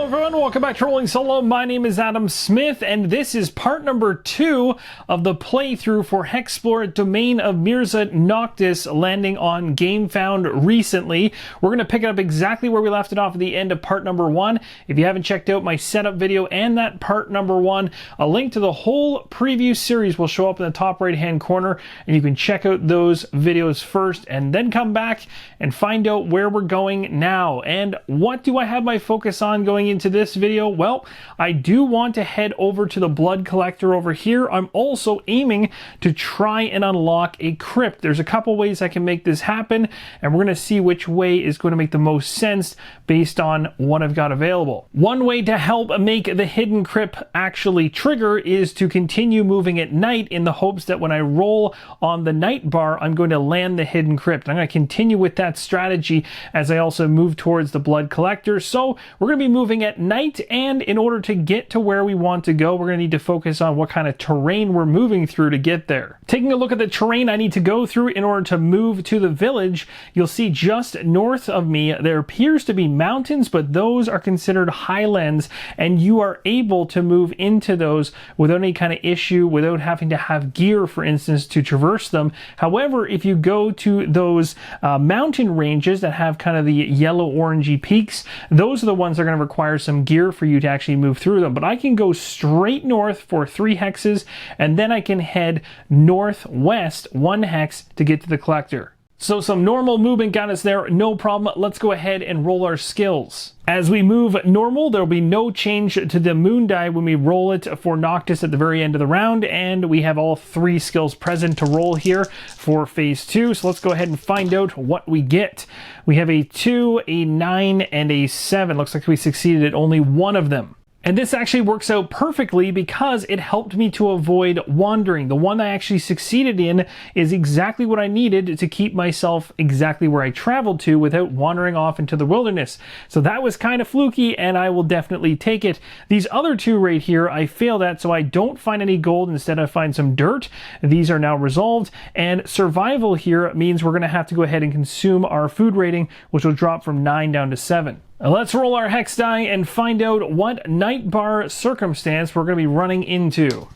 everyone, welcome back to Rolling Solo. My name is Adam Smith, and this is part number 2 of the playthrough for HEXplore It Domain of Mirza Noctis, landing on Gamefound recently. We're going to pick it up exactly where we left it off at the end of part number 1. If you haven't checked out my setup video and that part number 1, a link to the whole preview series will show up in the top right hand corner, and you can check out those videos first and then come back and find out where we're going now. And what do I have my focus on going into this video? Well, I do want to head over to the blood collector over here. I'm also aiming to try and unlock a crypt. There's a couple ways I can make this happen, and we're going to see which way is going to make the most sense based on what I've got available. One way to help make the hidden crypt actually trigger is to continue moving at night in the hopes that when I roll on the night bar, I'm going to land the hidden crypt. I'm going to continue with that strategy as I also move towards the blood collector. So we're going to be moving at night, and in order to get to where we want to go, we're going to need to focus on what kind of terrain we're moving through to get there. Taking a look at the terrain I need to go through in order to move to the village, you'll see just north of me there appears to be mountains, but those are considered highlands, and you are able to move into those without any kind of issue, without having to have gear, for instance, to traverse them. However, if you go to those mountain ranges that have kind of the yellow orangey peaks, those are the ones that are going to require some gear for you to actually move through them. But I can go straight north for 3 hexes, and then I can head northwest 1 hex to get to the collector. So some normal movement got us there, no problem. Let's go ahead and roll our skills. As we move normal, there will be no change to the moon die when we roll it for Noctis at the very end of the round, and we have all 3 skills present to roll here for phase 2. So let's go ahead and find out what we get. We have a 2, a 9, and a 7. Looks like we succeeded at only one of them. And this actually works out perfectly because it helped me to avoid wandering. The one I actually succeeded in is exactly what I needed to keep myself exactly where I traveled to without wandering off into the wilderness. So that was kind of fluky, and I will definitely take it. These other 2 right here I failed at, so I don't find any gold. Instead I find some dirt. These are now resolved, and survival here means we're going to have to go ahead and consume our food rating, which will drop from 9 down to 7. Let's roll our hex die and find out what night bar circumstance we're going to be running into.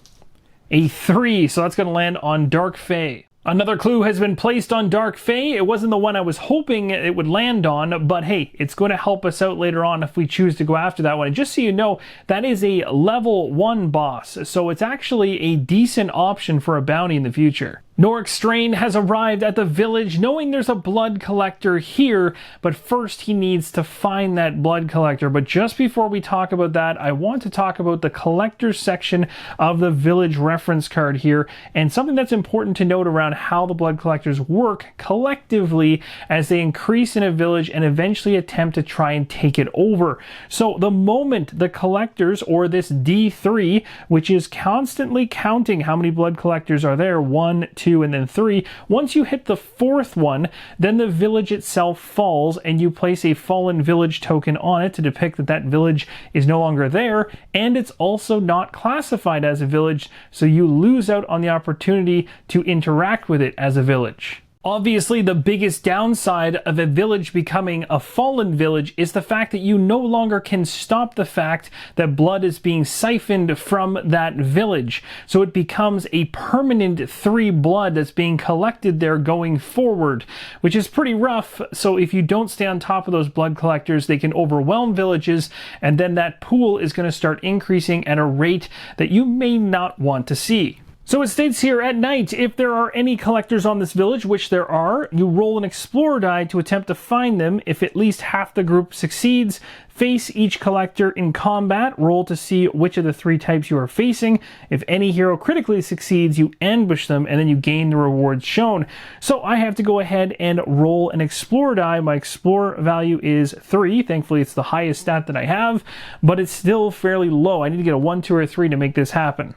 A 3, so that's going to land on Dark Fae. Another clue has been placed on Dark Fae. It wasn't the one I was hoping it would land on, but hey, it's going to help us out later on if we choose to go after that one. And just so you know, that is a level 1 boss, so it's actually a decent option for a bounty in the future. Norix Strain has arrived at the village knowing there's a blood collector here, but first he needs to find that blood collector. But just before we talk about that, I want to talk about the collector's section of the village reference card here, and something that's important to note around how the blood collectors work collectively as they increase in a village and eventually attempt to try and take it over. So the moment the collectors, or this D3, which is constantly counting how many blood collectors are there, 1, 2, and then 3. Once you hit the 4th one, then the village itself falls, and you place a fallen village token on it to depict that that village is no longer there, and it's also not classified as a village, so you lose out on the opportunity to interact with it as a village. Obviously, the biggest downside of a village becoming a fallen village is the fact that you no longer can stop the fact that blood is being siphoned from that village. So it becomes a permanent 3 blood that's being collected there going forward, which is pretty rough. So if you don't stay on top of those blood collectors, they can overwhelm villages, and then that pool is going to start increasing at a rate that you may not want to see. So it states here, at night, if there are any collectors on this village, which there are, you roll an explorer die to attempt to find them. If at least half the group succeeds, face each collector in combat, roll to see which of the 3 types you are facing. If any hero critically succeeds, you ambush them, and then you gain the rewards shown. So I have to go ahead and roll an explorer die. My explorer value is 3. Thankfully, it's the highest stat that I have, but it's still fairly low. I need to get a 1, 2, or 3 to make this happen.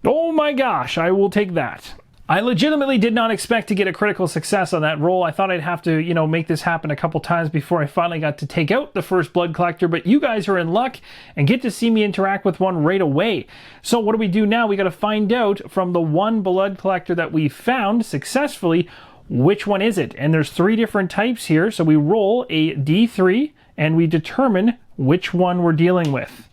Oh my gosh, I will take that. I legitimately did not expect to get a critical success on that roll. I thought I'd have to, make this happen a couple times before I finally got to take out the first blood collector, but you guys are in luck and get to see me interact with one right away. So what do we do now? We got to find out from the 1 blood collector that we found successfully, which one is it? And there's 3 different types here. So we roll a D3 and we determine which one we're dealing with.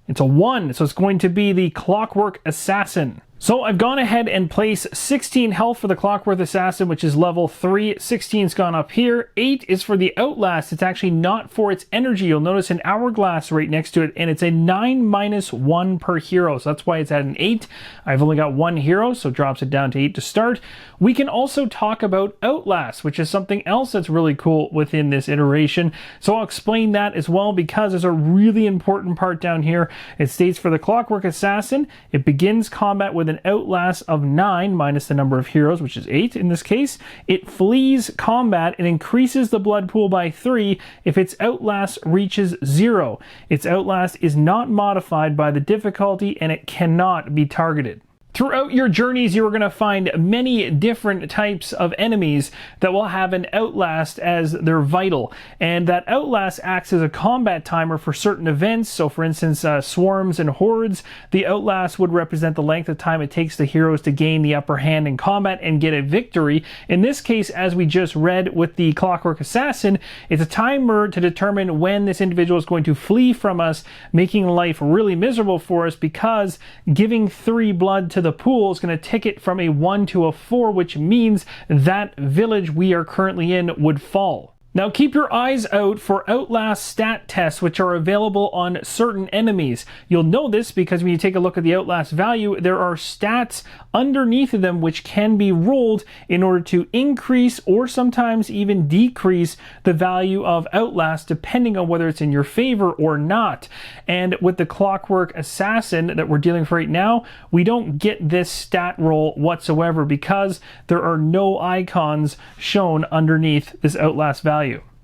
It's a 1, so it's going to be the Clockwork Assassin. So I've gone ahead and placed 16 health for the Clockwork Assassin, which is level 3. 16's gone up here. 8 is for the Outlast. It's actually not for its energy. You'll notice an hourglass right next to it, and it's a 9-1 per hero. So that's why it's at an 8. I've only got 1 hero, so it drops it down to 8 to start. We can also talk about Outlast, which is something else that's really cool within this iteration. So I'll explain that as well, because there's a really important part down here. It states for the Clockwork Assassin, it begins combat with an Outlast of 9 minus the number of heroes, which is 8 in this case. It flees combat and increases the blood pool by 3 if its Outlast reaches 0. Its Outlast is not modified by the difficulty, and it cannot be targeted. Throughout your journeys, you are going to find many different types of enemies that will have an Outlast as their vital. And that Outlast acts as a combat timer for certain events. So for instance, swarms and hordes, the Outlast would represent the length of time it takes the heroes to gain the upper hand in combat and get a victory. In this case, as we just read with the Clockwork Assassin, it's a timer to determine when this individual is going to flee from us, making life really miserable for us, because giving 3 blood to the pool is going to tick it from a 1 to a 4, which means that village we are currently in would fall. Now keep your eyes out for Outlast stat tests, which are available on certain enemies. You'll know this because when you take a look at the Outlast value, there are stats underneath of them which can be rolled in order to increase or sometimes even decrease the value of Outlast depending on whether it's in your favor or not. And with the Clockwork Assassin that we're dealing with right now, we don't get this stat roll whatsoever because there are no icons shown underneath this Outlast value.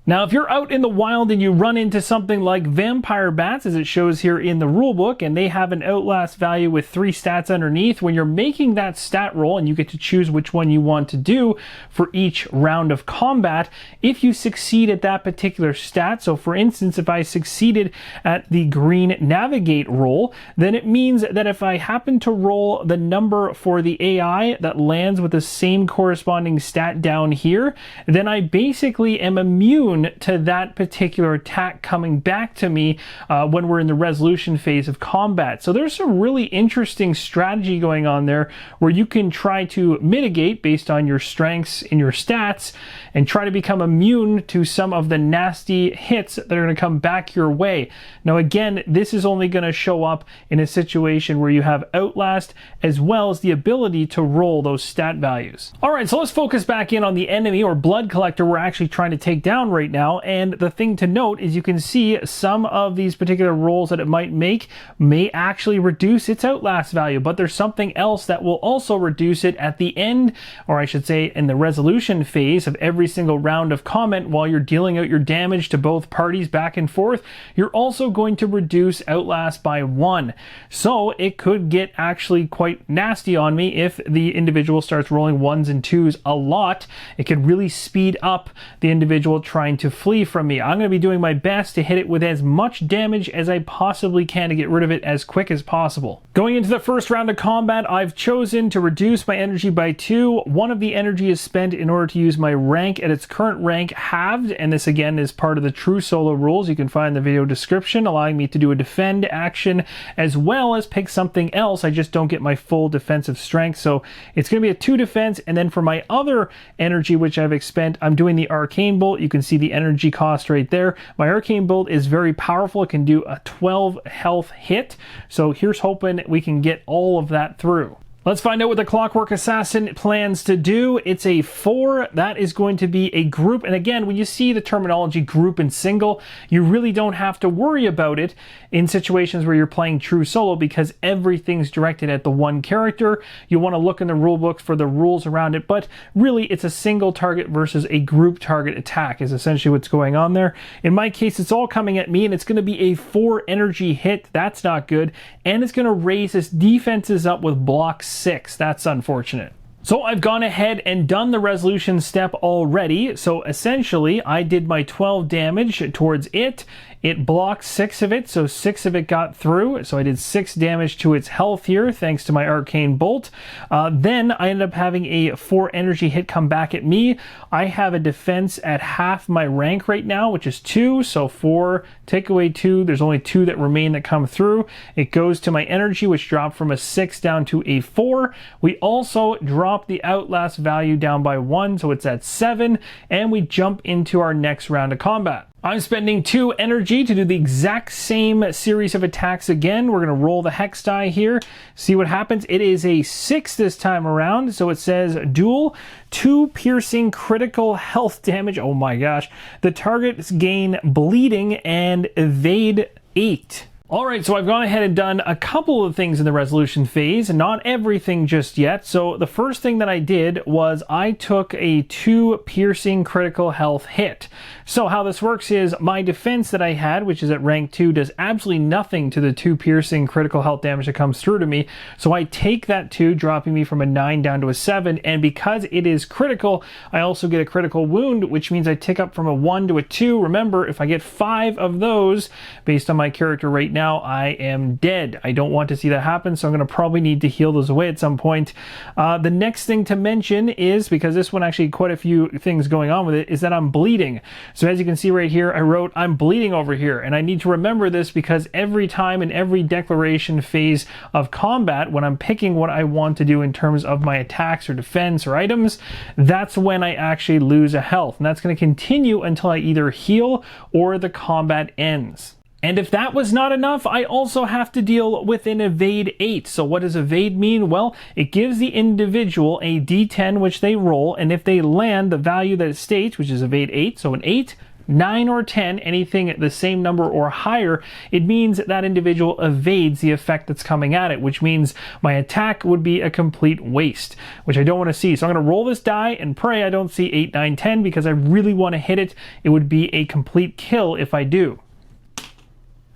Now, if you're out in the wild and you run into something like vampire bats, as it shows here in the rulebook, and they have an Outlast value with 3 stats underneath, when you're making that stat roll, and you get to choose which one you want to do for each round of combat, if you succeed at that particular stat, so for instance, if I succeeded at the green navigate roll, then it means that if I happen to roll the number for the AI that lands with the same corresponding stat down here, then I basically am immune to that particular attack coming back to me when we're in the resolution phase of combat. So there's some really interesting strategy going on there where you can try to mitigate based on your strengths and your stats and try to become immune to some of the nasty hits that are going to come back your way. Now again, this is only going to show up in a situation where you have Outlast as well as the ability to roll those stat values. Alright, so let's focus back in on the enemy or blood collector we're actually trying to take down right now. And the thing to note is you can see some of these particular rolls that it might make may actually reduce its Outlast value, but there's something else that will also reduce it at the end, or I should say in the resolution phase of every single round of combat while you're dealing out your damage to both parties back and forth. You're also going to reduce Outlast by 1. So it could get actually quite nasty on me if the individual starts rolling 1s and 2s a lot. It could really speed up the individual trying to flee from me. I'm going to be doing my best to hit it with as much damage as I possibly can to get rid of it as quick as possible. Going into the first round of combat, I've chosen to reduce my energy by 2. One of the energy is spent in order to use my rank at its current rank halved, and this again is part of the true solo rules you can find in the video description, allowing me to do a defend action as well as pick something else. I just don't get my full defensive strength, so it's going to be a 2 defense, and then for my other energy which I've expended, I'm doing the Arcane Bolt. You can see the energy cost right there. My Arcane Bolt is very powerful. It can do a 12 health hit, so here's hoping we can get all of that through. Let's find out what the Clockwork Assassin plans to do. It's a 4. That is going to be a group. And again, when you see the terminology group and single, you really don't have to worry about it in situations where you're playing true solo because everything's directed at the one character. You want to look in the rulebook for the rules around it, but really it's a single target versus a group target attack is essentially what's going on there. In my case, it's all coming at me and it's going to be a 4 energy hit. That's not good. And it's going to raise its defenses up with block 6. That's unfortunate. So I've gone ahead and done the resolution step already. So essentially I did my 12 damage towards it It blocked 6 of it, so 6 of it got through. So I did 6 damage to its health here, thanks to my arcane bolt. Then I ended up having a 4 energy hit come back at me. I have a defense at half my rank right now, which is 2. So 4, take away 2. There's only 2 that remain that come through. It goes to my energy, which dropped from a 6 down to a 4. We also dropped the Outlast value down by 1, so it's at 7. And we jump into our next round of combat. I'm spending 2 energy to do the exact same series of attacks again. We're going to roll the hex die here, see what happens. It is a 6 this time around, so it says duel, 2 piercing critical health damage. Oh my gosh. The targets gain bleeding and evade 8. Alright, so I've gone ahead and done a couple of things in the resolution phase, not everything just yet. So the first thing that I did was I took a 2 piercing critical health hit. So how this works is my defense that I had, which is at rank 2, does absolutely nothing to the 2 piercing critical health damage that comes through to me. So I take that 2, dropping me from a 9 down to a 7, and because it is critical, I also get a critical wound, which means I tick up from a 1 to a 2. Remember, if I get 5 of those, based on my character right now, I am dead. I don't want to see that happen, so I'm going to probably need to heal those away at some point. The next thing to mention is, because this one actually quite a few things going on with it, is that I'm bleeding. So as you can see right here, I wrote, I'm bleeding over here, and I need to remember this because every time in every declaration phase of combat, when I'm picking what I want to do in terms of my attacks or defense or items, that's when I actually lose a health, and that's going to continue until I either heal or the combat ends. And if that was not enough, I also have to deal with an evade 8. So what does evade mean? Well, it gives the individual a d10 which they roll, and if they land the value that it states, which is evade 8, so an 8, 9 or 10, anything the same number or higher, it means that individual evades the effect that's coming at it, which means my attack would be a complete waste, which I don't want to see. So I'm going to roll this die and pray I don't see 8, 9, 10 because I really want to hit it. It would be a complete kill if I do.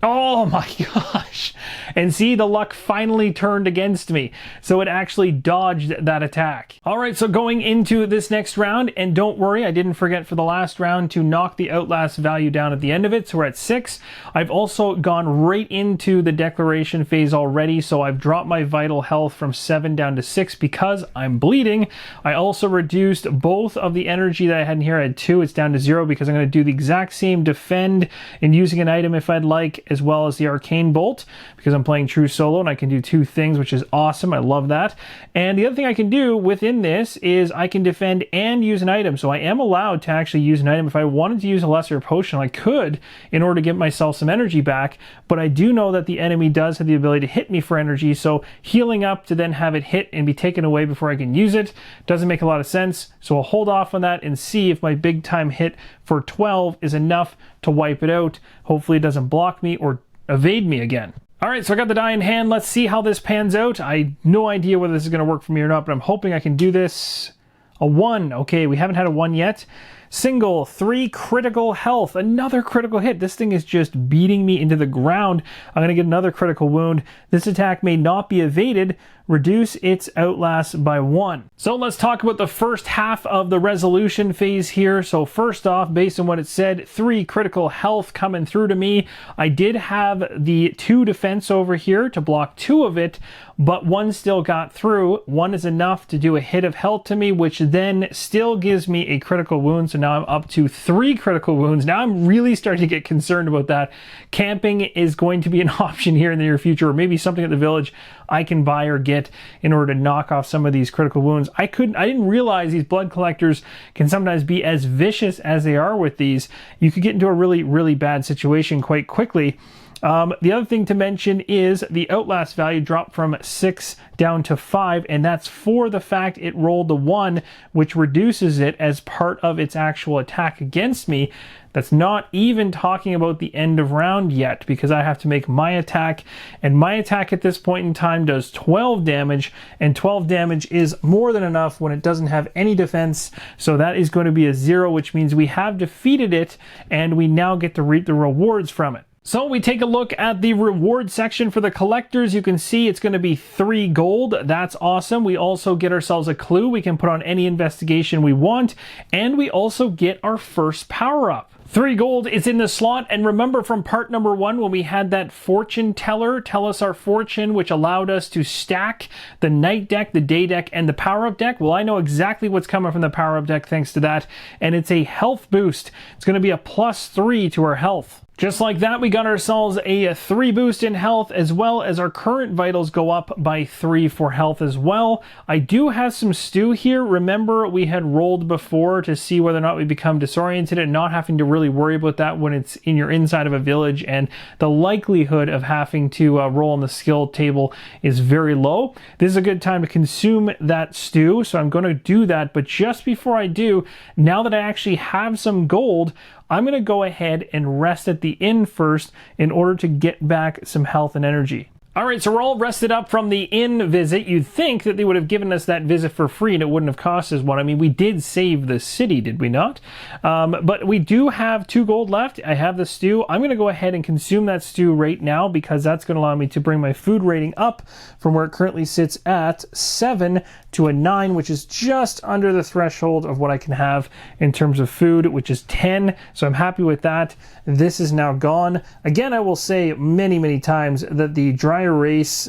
Oh my gosh. And see, the luck finally turned against me. So it actually dodged that attack. All right, so going into this next round, and don't worry, I didn't forget for the last round to knock the Outlast value down at the end of it. So we're at 6. I've also gone right into the declaration phase already. So I've dropped my vital health from 7 down to 6 because I'm bleeding. I also reduced both of the energy that I had in here. I had 2, it's down to 0 because I'm going to do the exact same defend and using an item if I'd like, as well as the arcane bolt, because I'm playing true solo and I can do 2 things, which is awesome. I love that. And the other thing I can do within this is I can defend and use an item. So I am allowed to actually use an item. If I wanted to use a lesser potion, I could in order to get myself some energy back, but I do know that the enemy does have the ability to hit me for energy, so healing up to then have it hit and be taken away before I can use it doesn't make a lot of sense. So I'll hold off on that and see if my big time hit for 12 is enough to wipe it out. Hopefully it doesn't block me or evade me again. All right, so I got the die in hand. Let's see how this pans out. I have no idea whether this is going to work for me or not, but I'm hoping I can do this. A 1. Okay, we haven't had a 1 yet. Single, 3 critical health. Another critical hit. This thing is just beating me into the ground. I'm going to get another critical wound. This attack may not be evaded. Reduce its Outlast by 1. So let's talk about the first half of the resolution phase here. So first off, based on what it said, 3 critical health coming through to me. I did have the 2 defense over here to block 2 of it, but 1 still got through. 1 is enough to do a hit of health to me, which then still gives me a critical wound. So now I'm up to 3 critical wounds. Now I'm really starting to get concerned about that. Camping is going to be an option here in the near future, or maybe something at the village I can buy or get in order to knock off some of these critical wounds. I didn't realize these blood collectors can sometimes be as vicious as they are with these. You could get into a really, really bad situation quite quickly. The other thing to mention is the Outlast value dropped from 6 down to 5, and that's for the fact it rolled the 1, which reduces it as part of its actual attack against me. That's not even talking about the end of round yet, because I have to make my attack, and my attack at this point in time does 12 damage, and 12 damage is more than enough when it doesn't have any defense, so that is going to be a 0, which means we have defeated it, and we now get to reap the rewards from it. So we take a look at the reward section for the collectors. You can see it's going to be 3 gold. That's awesome. We also get ourselves a clue we can put on any investigation we want, and we also get our first power up. 3 gold is in the slot, and remember from part number 1 when we had that fortune teller tell us our fortune, which allowed us to stack the night deck, the day deck, and the power-up deck? Well, I know exactly what's coming from the power-up deck thanks to that, and it's a health boost. It's going to be a +3 to our health. Just like that, we got ourselves a 3 boost in health, as well as our current vitals go up by 3 for health as well. I do have some stew here. Remember, we had rolled before to see whether or not we become disoriented and not having to really worry about that when it's in your inside of a village, and the likelihood of having to roll on the skill table is very low. This is a good time to consume that stew, so I'm going to do that. But just before I do, now that I actually have some gold, I'm going to go ahead and rest at the inn first in order to get back some health and energy. All right, so we're all rested up from the inn visit. You'd think that they would have given us that visit for free and it wouldn't have cost us one. I mean, we did save the city, did we not? But we do have 2 gold left. I have the stew. I'm going to go ahead and consume that stew right now because that's going to allow me to bring my food rating up from where it currently sits at 7 to a 9, which is just under the threshold of what I can have in terms of food, which is 10. So I'm happy with that. This is now gone. Again, I will say many, many times that the dry erase,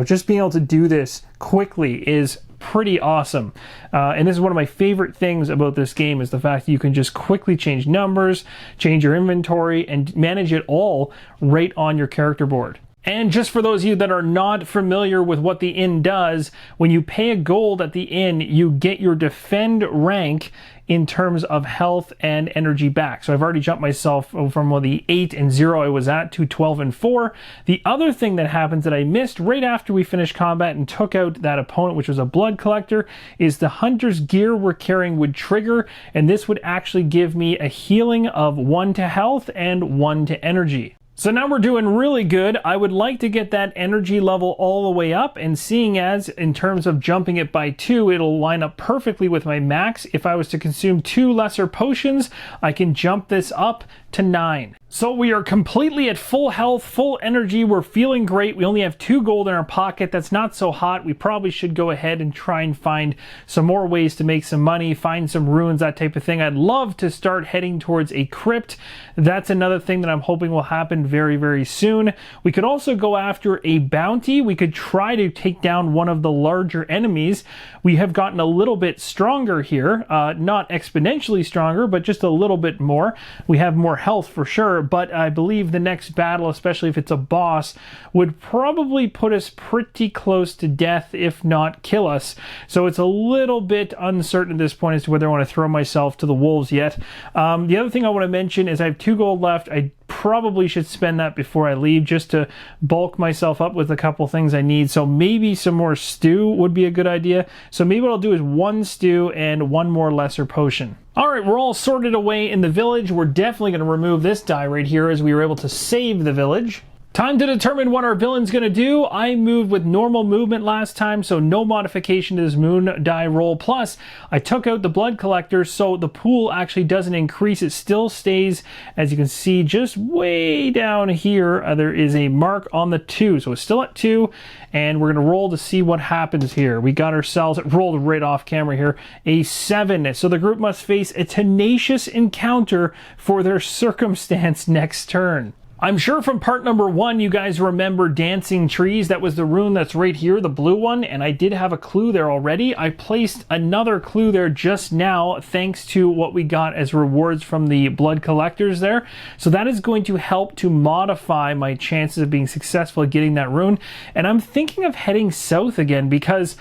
just being able to do this quickly is pretty awesome. And this is one of my favorite things about this game, is the fact that you can just quickly change numbers, change your inventory, and manage it all right on your character board. And just for those of you that are not familiar with what the inn does, when you pay a gold at the inn, you get your defend rank in terms of health and energy back. So I've already jumped myself from the 8 and 0 I was at to 12 and 4. The other thing that happens that I missed right after we finished combat and took out that opponent, which was a blood collector, is the hunter's gear we're carrying would trigger, and this would actually give me a healing of 1 to health and 1 to energy. So now we're doing really good. I would like to get that energy level all the way up, and seeing as in terms of jumping it by 2, it'll line up perfectly with my max. If I was to consume 2 lesser potions, I can jump this up to 9. So we are completely at full health, full energy. We're feeling great. We only have 2 gold in our pocket. That's not so hot. We probably should go ahead and try and find some more ways to make some money, find some runes, that type of thing. I'd love to start heading towards a crypt. That's another thing that I'm hoping will happen very, very soon. We could also go after a bounty. We could try to take down one of the larger enemies. We have gotten a little bit stronger here, not exponentially stronger, but just a little bit more. We have more health for sure, but I believe the next battle, especially if it's a boss, would probably put us pretty close to death, if not kill us. So it's a little bit uncertain at this point as to whether I want to throw myself to the wolves yet. The other thing I want to mention is I have 2 gold left. I probably should spend that before I leave just to bulk myself up with a couple things I need. So maybe some more stew would be a good idea. So maybe what I'll do is 1 stew and 1 more lesser potion. All right, we're all sorted away in the village. We're definitely going to remove this die right here as we were able to save the village. Time to determine what our villain's going to do. I moved with normal movement last time, so no modification to this moon die roll. Plus, I took out the blood collector, so the pool actually doesn't increase. It still stays, as you can see, just way down here. There is a mark on the 2, so it's still at 2, and we're going to roll to see what happens here. We got ourselves, it rolled right off camera here, a 7. So the group must face a tenacious encounter for their circumstance next turn. I'm sure from part number 1 you guys remember dancing trees. That was the rune that's right here, the blue one, and I did have a clue there already. I placed another clue there just now thanks to what we got as rewards from the blood collectors there. So that is going to help to modify my chances of being successful at getting that rune. And I'm thinking of heading south again because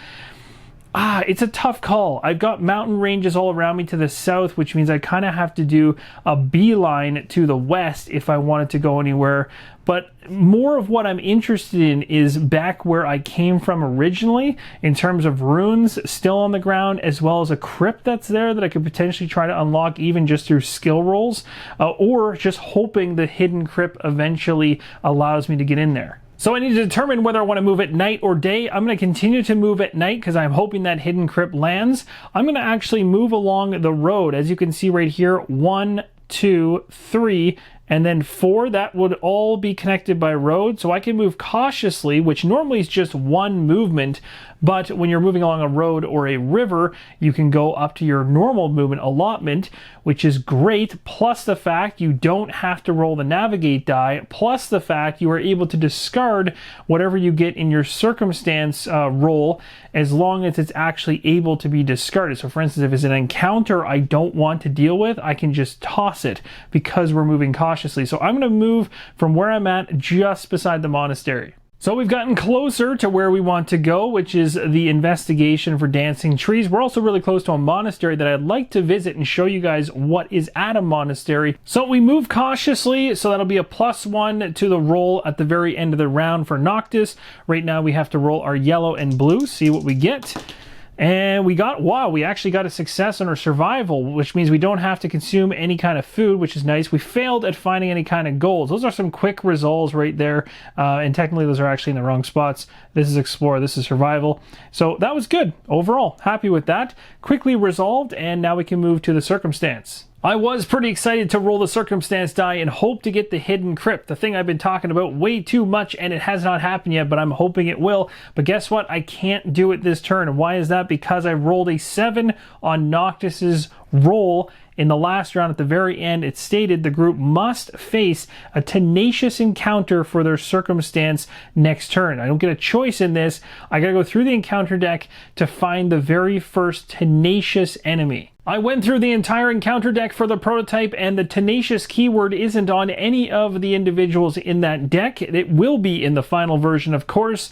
it's a tough call. I've got mountain ranges all around me to the south, which means I kind of have to do a beeline to the west if I wanted to go anywhere. But more of what I'm interested in is back where I came from originally in terms of runes still on the ground, as well as a crypt that's there that I could potentially try to unlock even just through skill rolls, or just hoping the hidden crypt eventually allows me to get in there. So I need to determine whether I want to move at night or day. I'm going to continue to move at night because I'm hoping that hidden crypt lands. I'm going to actually move along the road. As you can see right here, 1, 2, 3, and then 4, that would all be connected by road. So I can move cautiously, which normally is just one movement, but when you're moving along a road or a river, you can go up to your normal movement allotment, which is great, plus the fact you don't have to roll the navigate die, plus the fact you are able to discard whatever you get in your circumstance roll, as long as it's actually able to be discarded. So for instance, if it's an encounter I don't want to deal with, I can just toss it because we're moving cautiously. So I'm going to move from where I'm at just beside the monastery. So we've gotten closer to where we want to go, which is the investigation for dancing trees. We're also really close to a monastery that I'd like to visit and show you guys what is at a monastery. So we move cautiously, so that'll be a +1 to the roll at the very end of the round for Noctis. Right now we have to roll our yellow and blue, see what we get. And we got, wow, we actually got a success on our survival, which means we don't have to consume any kind of food, which is nice. We failed at finding any kind of goals. Those are some quick resolves right there. And technically those are actually in the wrong spots. This is explore, this is survival. So that was good. Overall, happy with that. Quickly resolved, and now we can move to the circumstance. I was pretty excited to roll the circumstance die and hope to get the hidden crypt, the thing I've been talking about way too much, and it has not happened yet, but I'm hoping it will. But guess what? I can't do it this turn. And why is that? Because I rolled a 7 on Noctis's roll. In the last round at the very end, it stated the group must face a Tenacious encounter for their circumstance next turn. I don't get a choice in this. I gotta go through the encounter deck to find the very first Tenacious enemy. I went through the entire encounter deck for the prototype, and the Tenacious keyword isn't on any of the individuals in that deck. It will be in the final version, of course,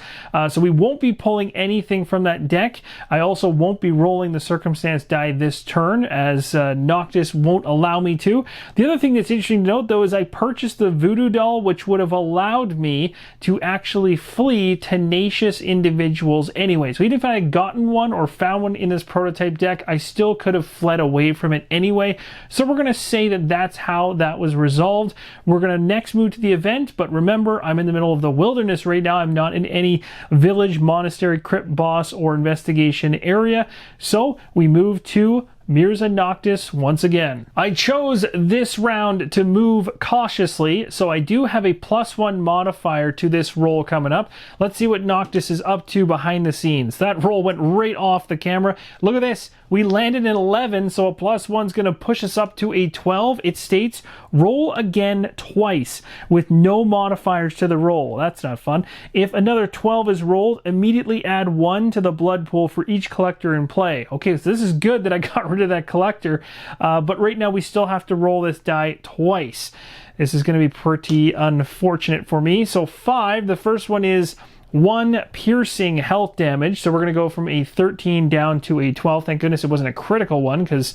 so we won't be pulling anything from that deck. I also won't be rolling the circumstance die this turn, as Noctis won't allow me to. The other thing that's interesting to note, though, is I purchased the voodoo doll, which would have allowed me to actually flee Tenacious individuals anyway. So even if I had gotten one or found one in this prototype deck, I still could have fled away from it anyway. So we're going to say that that's how that was resolved. We're going to next move to the event, but remember, I'm in the middle of the wilderness right now. I'm not in any village, monastery, crypt boss, or investigation area. So we move to Mirza Noctis once again. I chose this round to move cautiously, so I do have a +1 modifier to this roll coming up. Let's see what Noctis is up to behind the scenes. That roll went right off the camera. Look at this. We landed an 11, so a +1's going to push us up to a 12. It states, roll again twice with no modifiers to the roll. That's not fun. If another 12 is rolled, immediately add 1 to the blood pool for each collector in play. Okay, so this is good that I got rid of that collector, but right now we still have to roll this die twice. This is going to be pretty unfortunate for me. So 5, the first one is 1 piercing health damage, so we're going to go from a 13 down to a 12. Thank goodness it wasn't a critical one, because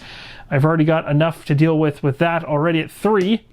I've already got enough to deal with that already at 3.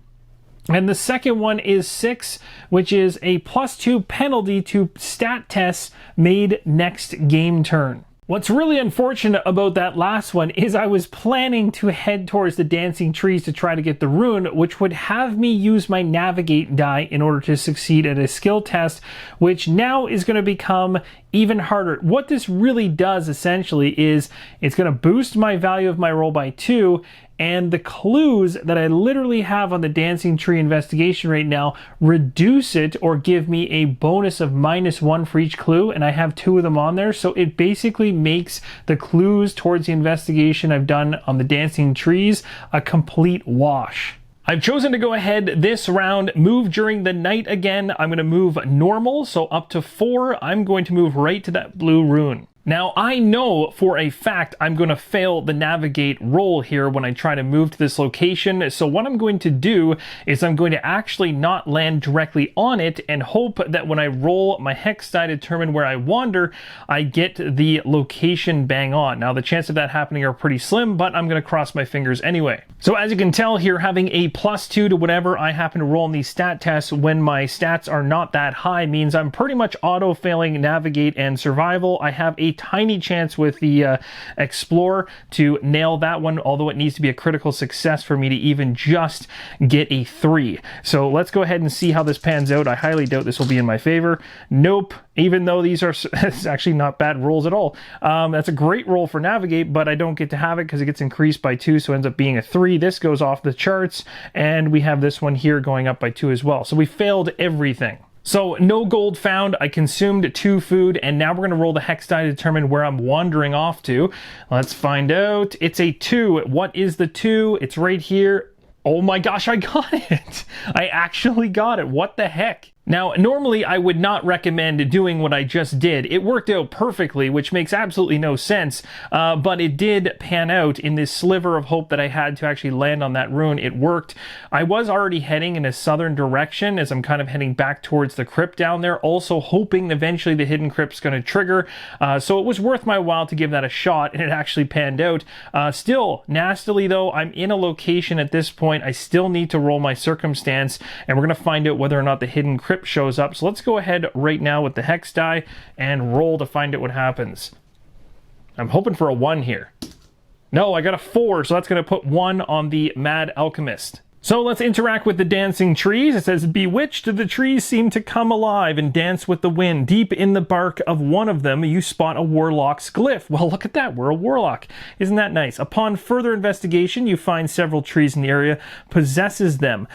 And the second one is 6, which is a +2 penalty to stat tests made next game turn. What's really unfortunate about that last one is I was planning to head towards the dancing trees to try to get the rune, which would have me use my navigate die in order to succeed at a skill test, which now is going to become even harder. What this really does essentially is it's going to boost my value of my roll by 2, and the clues that I literally have on the dancing tree investigation right now reduce it or give me a bonus of -1 for each clue, and I have 2 of them on there. So it basically makes the clues towards the investigation I've done on the dancing trees a complete wash. I've chosen to go ahead this round, move during the night again. I'm going to move normal, so up to 4. I'm going to move right to that blue rune. Now, I know for a fact I'm going to fail the navigate roll here when I try to move to this location, so what I'm going to do is I'm going to actually not land directly on it and hope that when I roll my hex die to determine where I wander, I get the location bang on. Now, the chances of that happening are pretty slim, but I'm going to cross my fingers anyway. So as you can tell here, having a +2 to whatever I happen to roll in these stat tests when my stats are not that high means I'm pretty much auto-failing navigate and survival. I have a tiny chance with the Explore to nail that one, although it needs to be a critical success for me to even just get a 3. So let's go ahead and see how this pans out. I highly doubt this will be in my favor. Nope. Even though these are it's actually not bad rolls at all. That's a great roll for Navigate, but I don't get to have it because it gets increased by 2, so it ends up being a 3. This goes off the charts, and we have this one here going up by 2 as well. So we failed everything. So no gold found. I consumed 2 food, and now we're going to roll the hex die to determine where I'm wandering off to. Let's find out. It's a 2. What is the 2? It's right here. Oh my gosh, I got it. I actually got it. What the heck? Now, normally I would not recommend doing what I just did. It worked out perfectly, which makes absolutely no sense, but it did pan out in this sliver of hope that I had to actually land on that rune. It worked. I was already heading in a southern direction as I'm kind of heading back towards the crypt down there, also hoping eventually the hidden crypt's going to trigger, so it was worth my while to give that a shot, and it actually panned out. Still, nastily though, I'm in a location at this point. I still need to roll my circumstance, and we're going to find out whether or not the hidden crypt shows up. So let's go ahead right now with the hex die and roll to find out what happens. I'm hoping for a 1 here. No, I got a 4, so that's going to put 1 on the Mad Alchemist. So let's interact with the dancing trees. It says, bewitched, the trees seem to come alive and dance with the wind. Deep in the bark of one of them, you spot a warlock's glyph. Well, look at that. We're a warlock. Isn't that nice? Upon further investigation, you find several trees in the area, possesses them.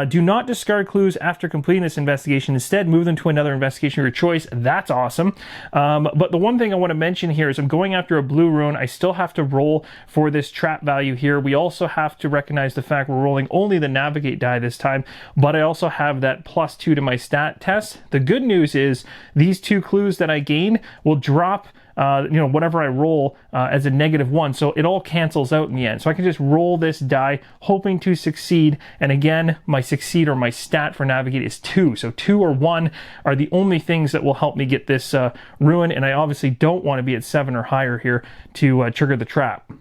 Do not discard clues after completing this investigation. Instead, move them to another investigation of your choice. That's awesome. But the one thing I want to mention here is I'm going after a blue rune. I still have to roll for this trap value here. We also have to recognize the fact we're rolling only the Navigate die this time, but I also have that +2 to my stat test. The good news is these 2 clues that I gain will drop whatever I roll as a -1, so it all cancels out in the end. So I can just roll this die hoping to succeed, and again, my succeed or my stat for Navigate is 2, so 2 or 1 are the only things that will help me get this ruin, and I obviously don't want to be at 7 or higher here to trigger the trap.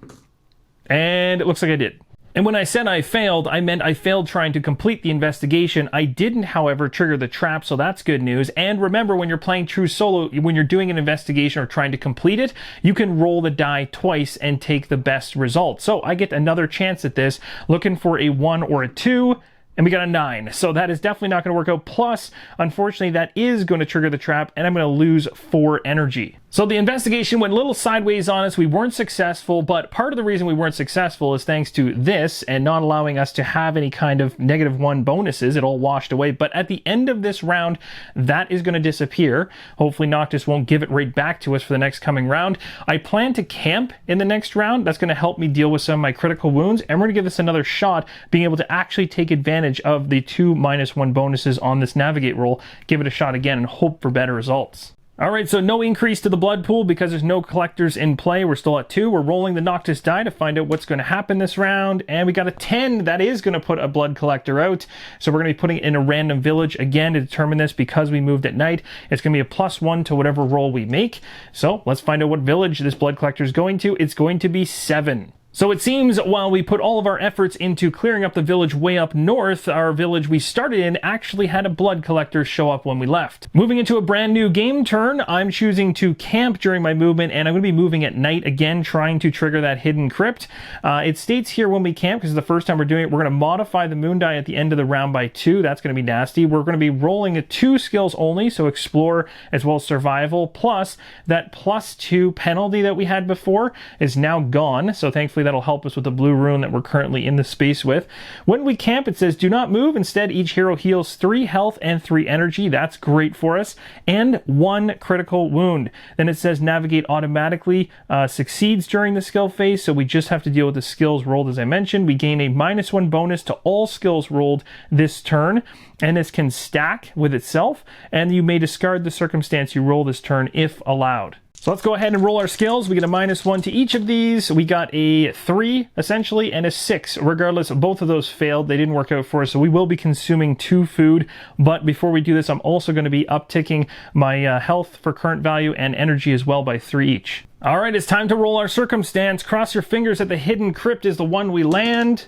And it looks like I did. And when I said I failed, I meant I failed trying to complete the investigation. I didn't, however, trigger the trap, so that's good news. And remember, when you're playing true solo, when you're doing an investigation or trying to complete it, you can roll the die twice and take the best result. So I get another chance at this, looking for a 1 or a 2, and we got a 9. So that is definitely not going to work out. Plus, unfortunately, that is going to trigger the trap, and I'm going to lose 4 energy. So the investigation went a little sideways on us. We weren't successful, but part of the reason we weren't successful is thanks to this and not allowing us to have any kind of -1 bonuses. It all washed away. But at the end of this round, that is going to disappear. Hopefully Noctis won't give it right back to us for the next coming round. I plan to camp in the next round. That's going to help me deal with some of my critical wounds, and we're going to give this another shot, being able to actually take advantage of the 2 -1 bonuses on this Navigate roll. Give it a shot again and hope for better results. Alright, so no increase to the blood pool because there's no collectors in play. We're still at 2. We're rolling the Noctis die to find out what's going to happen this round. And we got a 10. That is going to put a blood collector out. So we're going to be putting it in a random village again to determine this because we moved at night. It's going to be a +1 to whatever roll we make. So let's find out what village this blood collector is going to. It's going to be 7. So it seems while we put all of our efforts into clearing up the village way up north, our village we started in actually had a blood collector show up when we left. Moving into a brand new game turn, I'm choosing to camp during my movement, and I'm going to be moving at night again, trying to trigger that hidden crypt. It states here when we camp, because it's the first time we're doing it, we're going to modify the moon die at the end of the round by 2. That's going to be nasty. We're going to be rolling 2 skills only, so explore as well as survival, plus that +2 penalty that we had before is now gone, so thankfully that'll help us with the blue rune that we're currently in the space with. When we camp, it says do not move. Instead, each hero heals 3 health and 3 energy. That's great for us. And 1 critical wound. Then it says navigate automatically succeeds during the skill phase, so we just have to deal with the skills rolled as I mentioned. We gain a -1 bonus to all skills rolled this turn, and this can stack with itself, and you may discard the circumstance you roll this turn if allowed. So let's go ahead and roll our skills. We get a -1 to each of these. We got a 3, essentially, and a 6. Regardless, both of those failed. They didn't work out for us, so we will be consuming 2 food. But before we do this, I'm also going to be upticking my health for current value and energy as well by 3 each. All right, it's time to roll our circumstance. Cross your fingers that the hidden crypt is the one we land.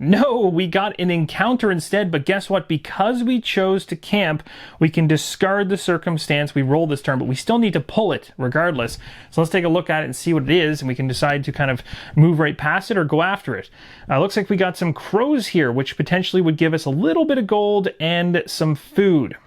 No, we got an encounter instead, but guess what? Because we chose to camp, we can discard the circumstance we rolled this turn, but we still need to pull it regardless. So let's take a look at it and see what it is, and we can decide to kind of move right past it or go after it. Looks like we got some crows here, which potentially would give us a little bit of gold and some food.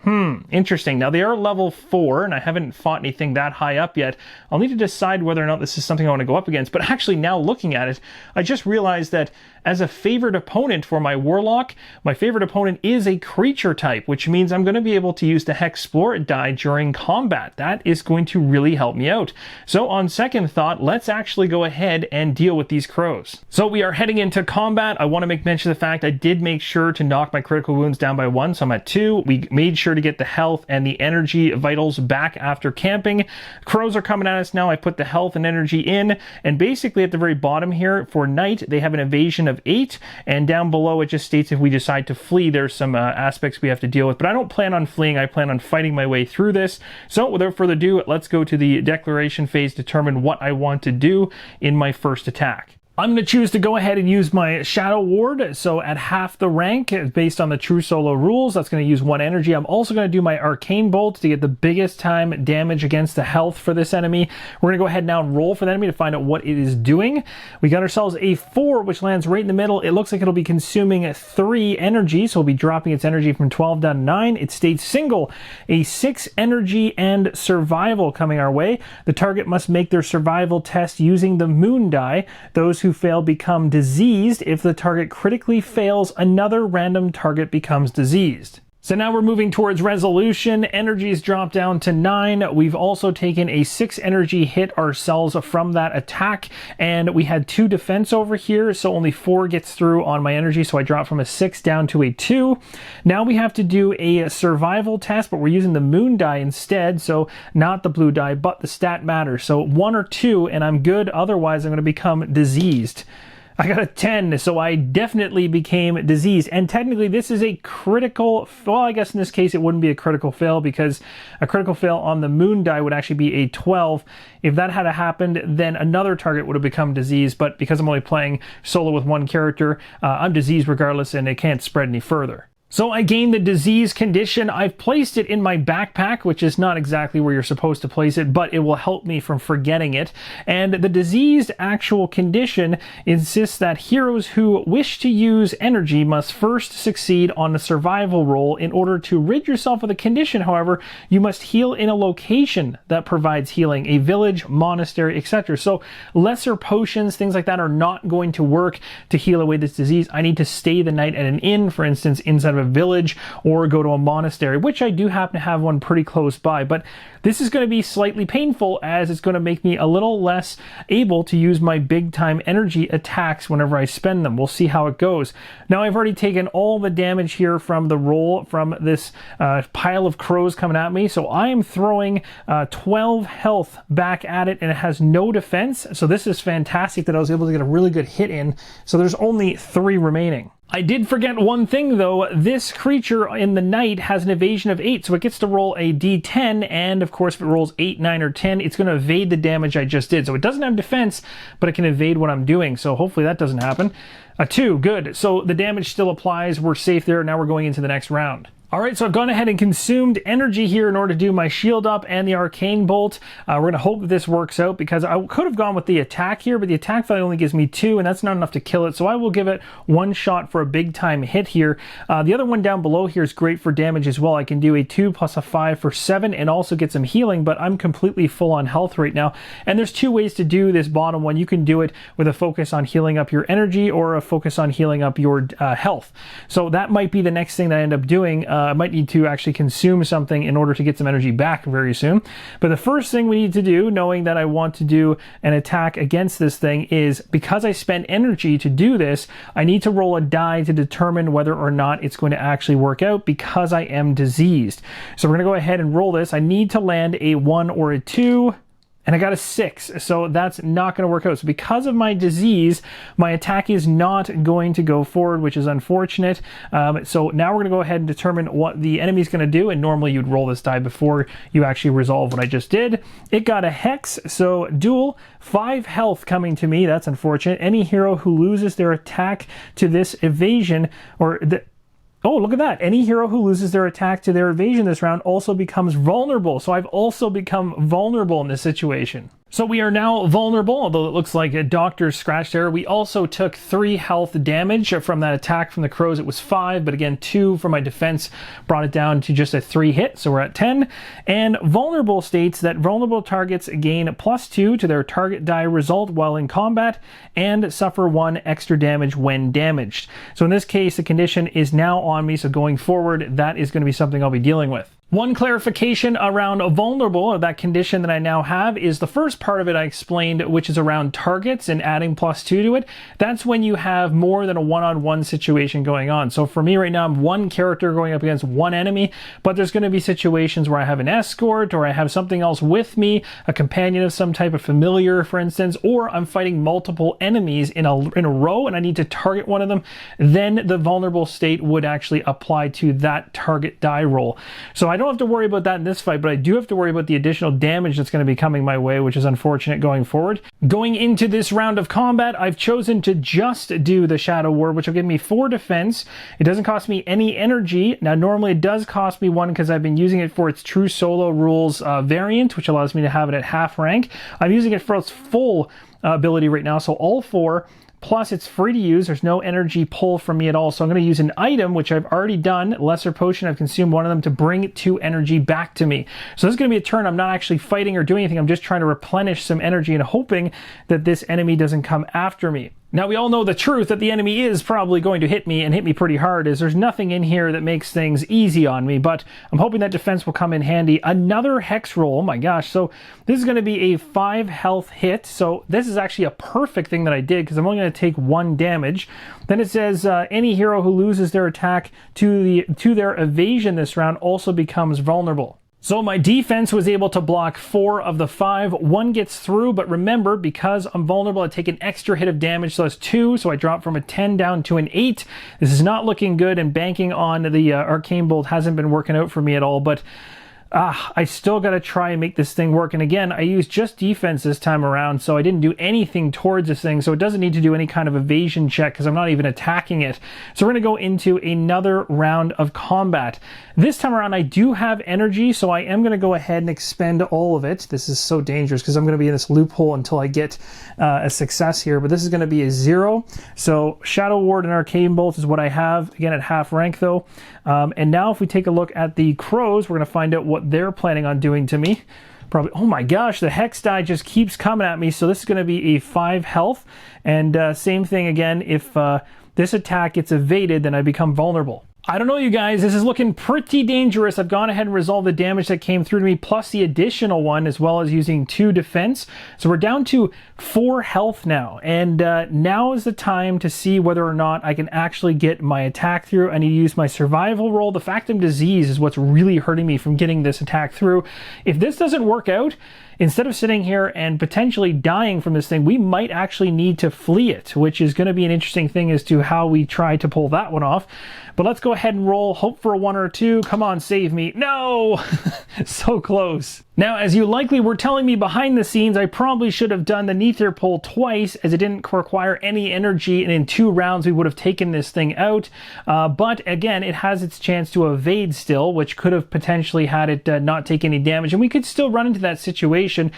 Interesting. Now they are level 4, and I haven't fought anything that high up yet. I'll need to decide whether or not this is something I want to go up against, but actually now looking at it, I just realized that as a favored opponent for my Warlock, my favorite opponent is a creature type, which means I'm going to be able to use the HEXplore It die during combat. That is going to really help me out. So on second thought, let's actually go ahead and deal with these crows. So we are heading into combat. I want to make mention of the fact I did make sure to knock my critical wounds down by 1, so I'm at 2. We made sure to get the health and the energy vitals back after camping. Crows are coming at us now. I put the health and energy in, and basically at the very bottom here for night, they have an evasion of 8, and down below it just states if we decide to flee, there's some aspects we have to deal with, but I don't plan on fleeing. I plan on fighting my way through this. So without further ado, let's go to the declaration phase, determine what I want to do in my first attack. I'm going to choose to go ahead and use my Shadow Ward, so at half the rank, based on the True Solo rules, that's going to use 1 energy. I'm also going to do my Arcane Bolt to get the biggest time damage against the health for this enemy. We're going to go ahead now and roll for the enemy to find out what it is doing. We got ourselves a 4, which lands right in the middle. It looks like it'll be consuming 3 energy, so we'll be dropping its energy from 12 down to 9. It states single, a 6 energy and survival coming our way. The target must make their survival test using the moon die. Those who fail become diseased. If the target critically fails, another random target becomes diseased. So now we're moving towards resolution. Energy's dropped down to 9. We've also taken a 6 energy hit ourselves from that attack, and we had 2 defense over here, so only 4 gets through on my energy, so I dropped from a 6 down to a 2. Now we have to do a survival test, but we're using the moon die instead, so not the blue die, but the stat matters. So 1 or 2 and I'm good, otherwise I'm going to become diseased. I got a 10, so I definitely became diseased. And technically this is a critical, well, I guess in this case it wouldn't be a critical fail, because a critical fail on the moon die would actually be a 12. If that had happened, then another target would have become diseased, but because I'm only playing solo with 1 character, I'm diseased regardless, and it can't spread any further. So I gained the disease condition. I've placed it in my backpack, which is not exactly where you're supposed to place it, but it will help me from forgetting it. And the diseased actual condition insists that heroes who wish to use energy must first succeed on a survival roll. In order to rid yourself of the condition, however, you must heal in a location that provides healing, a village, monastery, etc. So lesser potions, things like that, are not going to work to heal away this disease. I need to stay the night at an inn, for instance, inside of a village, or go to a monastery, which I do happen to have one pretty close by. But this is going to be slightly painful, as it's going to make me a little less able to use my big time energy attacks whenever I spend them. We'll see how it goes. Now I've already taken all the damage here from the roll from this pile of crows coming at me, so I am throwing 12 health back at it, and it has no defense. So this is fantastic that I was able to get a really good hit in. So there's only 3 remaining. I did forget one thing though. This creature in the night has an evasion of 8, so it gets to roll a d10, and of course if it rolls 8, 9, or 10, it's going to evade the damage I just did. So it doesn't have defense, but it can evade what I'm doing, so hopefully that doesn't happen. A 2, good. So the damage still applies, we're safe there. Now we're going into the next round. Alright, so I've gone ahead and consumed energy here in order to do my shield up and the arcane bolt. We're going to hope that this works out, because I could have gone with the attack here, but the attack value only gives me 2, and that's not enough to kill it, so I will give it 1 shot for a big time hit here. The other one down below here is great for damage as well. I can do a 2 plus a 5 for 7 and also get some healing, but I'm completely full on health right now. And there's 2 ways to do this bottom one. You can do it with a focus on healing up your energy, or a focus on healing up your health. So that might be the next thing that I end up doing. I might need to actually consume something in order to get some energy back very soon. But the first thing we need to do, knowing that I want to do an attack against this thing, is because I spent energy to do this, I need to roll a die to determine whether or not it's going to actually work out, because I am diseased. So we're going to go ahead and roll this. I need to land a 1 or a 2. and I got a 6, so that's not going to work out. So because of my disease, my attack is not going to go forward, which is unfortunate. So now we're going to go ahead and determine what the enemy's going to do, and normally you'd roll this die before you actually resolve what I just did. It got a hex, so duel, 5 health coming to me. That's unfortunate. Any hero who loses their attack to this evasion, or oh, look at that. Any hero who loses their attack to their evasion this round also becomes vulnerable. So I've also become vulnerable in this situation. So we are now vulnerable, although it looks like a doctor's scratch there. We also took 3 health damage from that attack from the crows. It was 5, but again, 2 from my defense brought it down to just a 3 hit, so we're at 10. And vulnerable states that vulnerable targets gain +2 to their target die result while in combat and suffer 1 extra damage when damaged. So in this case, the condition is now on me, so going forward, that is going to be something I'll be dealing with. One clarification around vulnerable, or that condition that I now have, is the first part of it I explained, which is around targets and adding +2 to it. That's when you have more than a one-on-one situation going on. So for me right now, I'm one character going up against one enemy, but there's going to be situations where I have an escort, or I have something else with me, a companion of some type, of familiar, for instance, or I'm fighting multiple enemies in a row and I need to target one of them. Then the vulnerable state would actually apply to that target die roll. So I don't have to worry about that in this fight, but I do have to worry about the additional damage that's going to be coming my way, which is unfortunate going forward. Going into this round of combat, I've chosen to just do the Shadow Ward, which will give me 4 defense. It doesn't cost me any energy. Now, normally it does cost me 1 because I've been using it for its true solo rules variant, which allows me to have it at half rank. I'm using it for its full ability right now, so all 4. Plus, it's free to use. There's no energy pull from me at all. So I'm going to use an item, which I've already done, Lesser Potion. I've consumed one of them to bring 2 energy back to me. So this is going to be a turn I'm not actually fighting or doing anything. I'm just trying to replenish some energy and hoping that this enemy doesn't come after me. Now, we all know the truth that the enemy is probably going to hit me and hit me pretty hard, as there's nothing in here that makes things easy on me, but I'm hoping that defense will come in handy. Another hex roll, oh my gosh. So this is going to be a 5 health hit. So this is actually a perfect thing that I did, because I'm only going to take 1 damage. Then it says any hero who loses their attack to their evasion this round also becomes vulnerable. So my defense was able to block 4 of the 5. 1 gets through, but remember, because I'm vulnerable, I take an extra hit of damage, so that's 2. So I drop from a 10 down to an 8. This is not looking good, and banking on the Arcane Bolt hasn't been working out for me at all, but I still got to try and make this thing work. And again, I used just defense this time around, so I didn't do anything towards this thing, so it doesn't need to do any kind of evasion check because I'm not even attacking it. So we're going to go into another round of combat. This time around, I do have energy, so I am going to go ahead and expend all of it. This is so dangerous because I'm going to be in this loophole until I get a success here, but this is going to be a 0. So Shadow Ward and Arcane Bolt is what I have, again at half rank though. And now if we take a look at the crows, we're going to find out what they're planning on doing to me. Probably, oh my gosh, the hex die just keeps coming at me. So this is going to be a 5 health. And same thing again, if this attack gets evaded, then I become vulnerable. I don't know, you guys, this is looking pretty dangerous. I've gone ahead and resolved the damage that came through to me, plus the additional one, as well as using 2 defense. So we're down to 4 health now. And now is the time to see whether or not I can actually get my attack through. I need to use my survival roll. The fact I'm diseased is what's really hurting me from getting this attack through. If this doesn't work out, instead of sitting here and potentially dying from this thing, we might actually need to flee it, which is going to be an interesting thing as to how we try to pull that one off. But let's go ahead and roll, hope for a 1 or 2. Come on, save me. No! So close. Now, as you likely were telling me behind the scenes, I probably should have done the Nether pull twice, as it didn't require any energy, and in 2 rounds we would have taken this thing out. But again, it has its chance to evade still, which could have potentially had it not take any damage, and we could still run into that situation.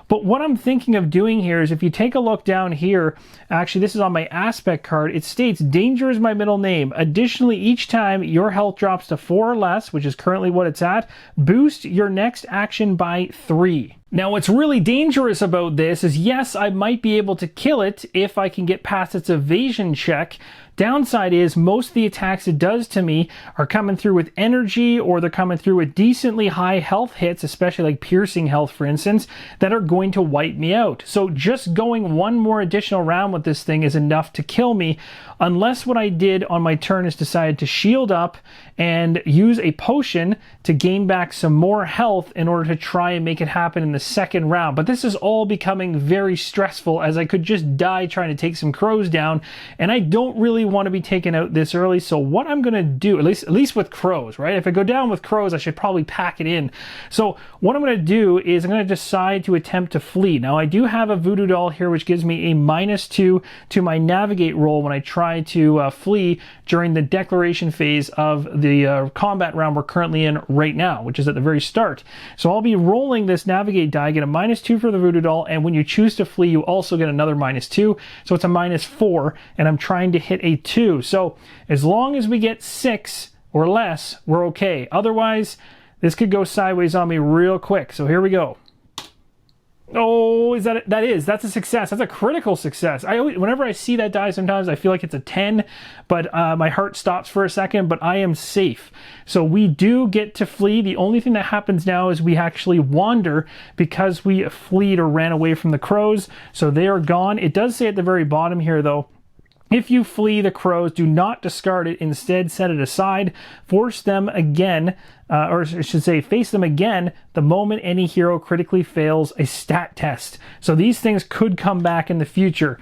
But what I'm thinking of doing here is, if you take a look down here, actually this is on my aspect card, it states danger is my middle name. Additionally, each time your health drops to 4 or less, which is currently what it's at, boost your next action by 3. Now, what's really dangerous about this is, yes, I might be able to kill it if I can get past its evasion check. Downside is most of the attacks it does to me are coming through with energy, or they're coming through with decently high health hits, especially like piercing health, for instance, that are going to wipe me out. So just going 1 more additional round with this thing is enough to kill me, unless what I did on my turn is decided to shield up and use a potion to gain back some more health in order to try and make it happen in the second round. But this is all becoming very stressful as I could just die trying to take some crows down, and I don't really want to be taken out this early. So what I'm going to do, at least with crows, right? If I go down with crows, I should probably pack it in. So what I'm going to do is I'm going to decide to attempt to flee. Now I do have a voodoo doll here which gives me a -2 to my navigate roll when I try to flee during the declaration phase of the combat round we're currently in right now, which is at the very start. So I'll be rolling this navigate die, get a -2 for the voodoo doll, and when you choose to flee you also get another -2, so it's a -4, and I'm trying to hit a 2. So as long as we get 6 or less, we're okay. Otherwise, this could go sideways on me real quick. So here we go. Oh, that's a success. That's a critical success. Whenever I see that die, sometimes I feel like it's a 10, but my heart stops for a second, but I am safe. So we do get to flee. The only thing that happens now is we actually wander because we fleed or ran away from the crows. So they are gone. It does say at the very bottom here, though, if you flee the crows, do not discard it. Instead, set it aside. Force them again, or I should say, face them again the moment any hero critically fails a stat test. So these things could come back in the future.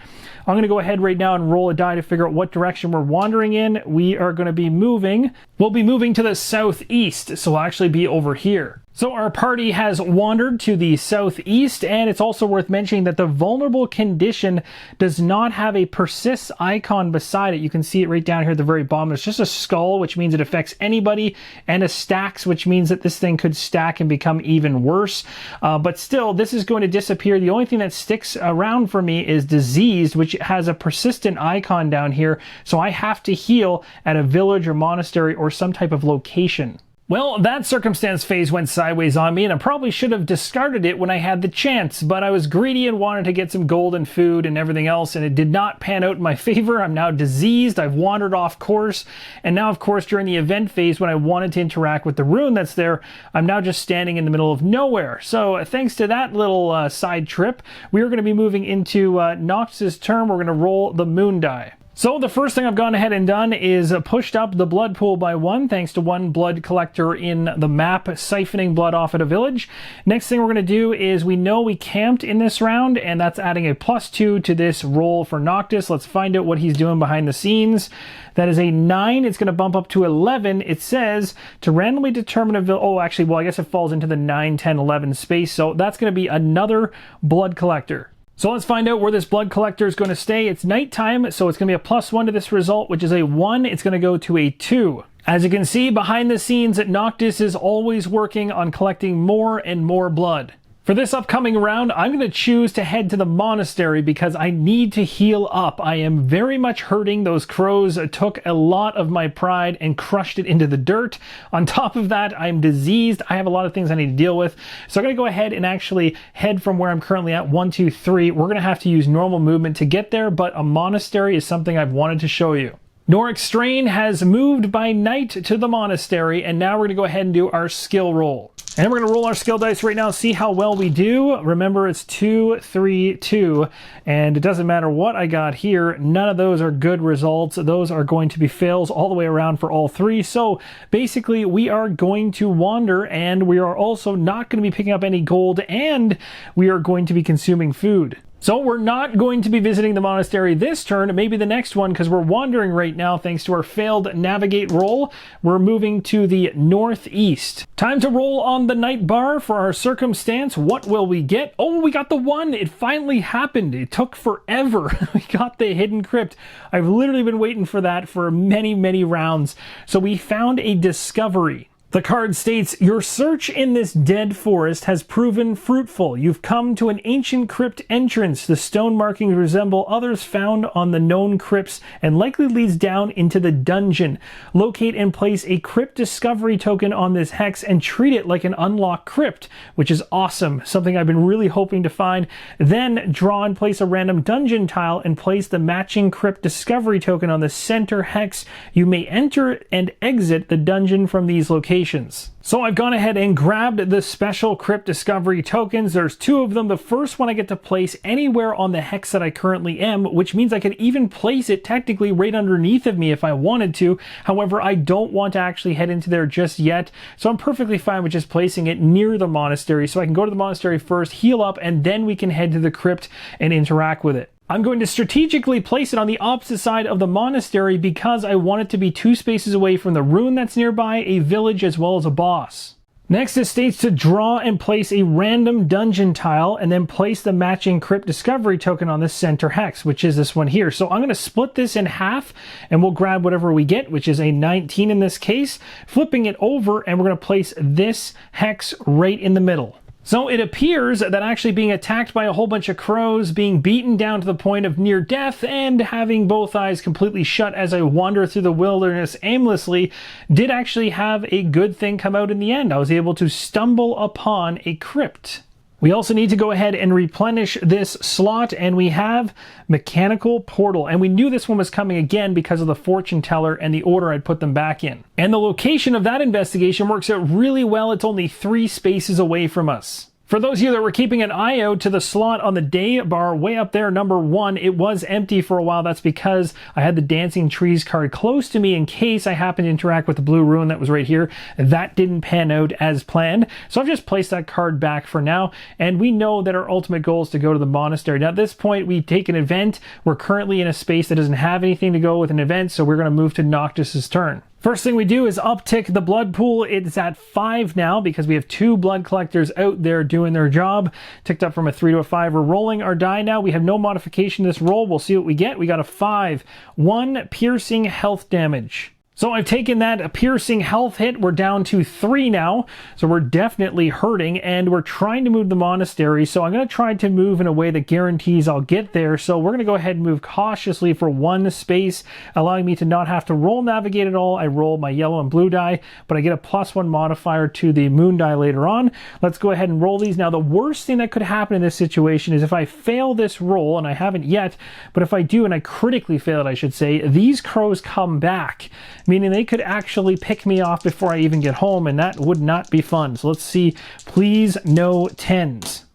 I'm going to go ahead right now and roll a die to figure out what direction we're wandering in. We are going to be moving. We'll be moving to the southeast, so we'll actually be over here. So our party has wandered to the southeast, and it's also worth mentioning that the vulnerable condition does not have a persist icon beside it. You can see it right down here at the very bottom. It's just a skull, which means it affects anybody, and a stacks, which means that this thing could stack and become even worse. But still, this is going to disappear. The only thing that sticks around for me is diseased, which has a persistent icon down here. So I have to heal at a village or monastery or some type of location. Well, that circumstance phase went sideways on me, and I probably should have discarded it when I had the chance, but I was greedy and wanted to get some gold and food and everything else, and it did not pan out in my favor. I'm now diseased, I've wandered off course, and now, of course, during the event phase, when I wanted to interact with the rune that's there, I'm now just standing in the middle of nowhere. So, thanks to that little side trip, we are going to be moving into Noctis' turn. We're going to roll the moon die. So the first thing I've gone ahead and done is pushed up the blood pool by 1, thanks to 1 blood collector in the map, siphoning blood off at a village. Next thing we're going to do is we know we camped in this round, and that's adding a +2 to this roll for Noctis. Let's find out what he's doing behind the scenes. That is a 9. It's going to bump up to 11. It says to randomly determine a village. Oh, actually, well, I guess it falls into the 9, 10, 11 space. So that's going to be another blood collector. So let's find out where this blood collector is going to stay. It's nighttime, so it's going to be a +1 to this result, which is a 1. It's going to go to a 2. As you can see, behind the scenes, Noctis is always working on collecting more and more blood. For this upcoming round, I'm going to choose to head to the monastery because I need to heal up. I am very much hurting. Those crows took a lot of my pride and crushed it into the dirt. On top of that, I'm diseased. I have a lot of things I need to deal with. So I'm going to go ahead and actually head from where I'm currently at, 1, 2, 3. We're going to have to use normal movement to get there, but a monastery is something I've wanted to show you. Noric Strain has moved by night to the monastery, and now we're going to go ahead and do our skill roll. And we're going to roll our skill dice right now, see how well we do. Remember, it's 2, 3, 2, and it doesn't matter what I got here. None of those are good results. Those are going to be fails all the way around for all 3. So basically, we are going to wander, and we are also not going to be picking up any gold, and we are going to be consuming food. So we're not going to be visiting the monastery this turn, maybe the next one, because we're wandering right now thanks to our failed navigate roll. We're moving to the northeast. Time to roll on the night bar for our circumstance. What will we get? Oh, we got the 1. It finally happened. It took forever. We got the hidden crypt. I've literally been waiting for that for many, many rounds. So we found a discovery. The card states, your search in this dead forest has proven fruitful. You've come to an ancient crypt entrance. The stone markings resemble others found on the known crypts and likely leads down into the dungeon. Locate and place a crypt discovery token on this hex and treat it like an unlocked crypt, which is awesome. Something I've been really hoping to find. Then draw and place a random dungeon tile and place the matching crypt discovery token on the center hex. You may enter and exit the dungeon from these locations. locations. So I've gone ahead and grabbed the special crypt discovery tokens. There's 2 of them. The first one I get to place anywhere on the hex that I currently am, which means I could even place it technically right underneath of me if I wanted to. However, I don't want to actually head into there just yet, so I'm perfectly fine with just placing it near the monastery so I can go to the monastery first, heal up, and then we can head to the crypt and interact with it. I'm going to strategically place it on the opposite side of the monastery because I want it to be 2 spaces away from the rune that's nearby, a village, as well as a boss. Next, it states to draw and place a random dungeon tile and then place the matching crypt discovery token on the center hex, which is this one here. So I'm going to split this in half and we'll grab whatever we get, which is a 19 in this case, flipping it over, and we're going to place this hex right in the middle. So it appears that actually being attacked by a whole bunch of crows, being beaten down to the point of near death, and having both eyes completely shut as I wander through the wilderness aimlessly did actually have a good thing come out in the end. I was able to stumble upon a crypt. We also need to go ahead and replenish this slot, and we have Mechanical Portal. And we knew this one was coming again because of the fortune teller and the order I'd put them back in. And the location of that investigation works out really well. It's only 3 spaces away from us. For those of you that were keeping an eye out to the slot on the day bar way up there, number 1, it was empty for a while. That's because I had the Dancing Trees card close to me in case I happened to interact with the blue rune that was right here. That didn't pan out as planned. So I've just placed that card back for now. And we know that our ultimate goal is to go to the monastery. Now at this point, we take an event. We're currently in a space that doesn't have anything to go with an event. So we're going to move to Noctis's turn. First thing we do is uptick the blood pool. It's at 5 now because we have 2 blood collectors out there doing their job. Ticked up from a 3 to a 5. We're rolling our die now. We have no modification to this roll. We'll see what we get. We got a 5. 1 piercing health damage. So I've taken that piercing health hit. We're down to 3 now. So we're definitely hurting, and we're trying to move the monastery. So I'm going to try to move in a way that guarantees I'll get there. So we're going to go ahead and move cautiously for 1 space, allowing me to not have to roll navigate at all. I roll my yellow and blue die, but I get a +1 modifier to the moon die later on. Let's go ahead and roll these. Now, the worst thing that could happen in this situation is if I fail this roll, and I haven't yet, but if I do and I critically fail it, I should say, these crows come back, meaning they could actually pick me off before I even get home, and that would not be fun. So let's see. Please, no 10s.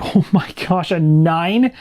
Oh my gosh, a 9?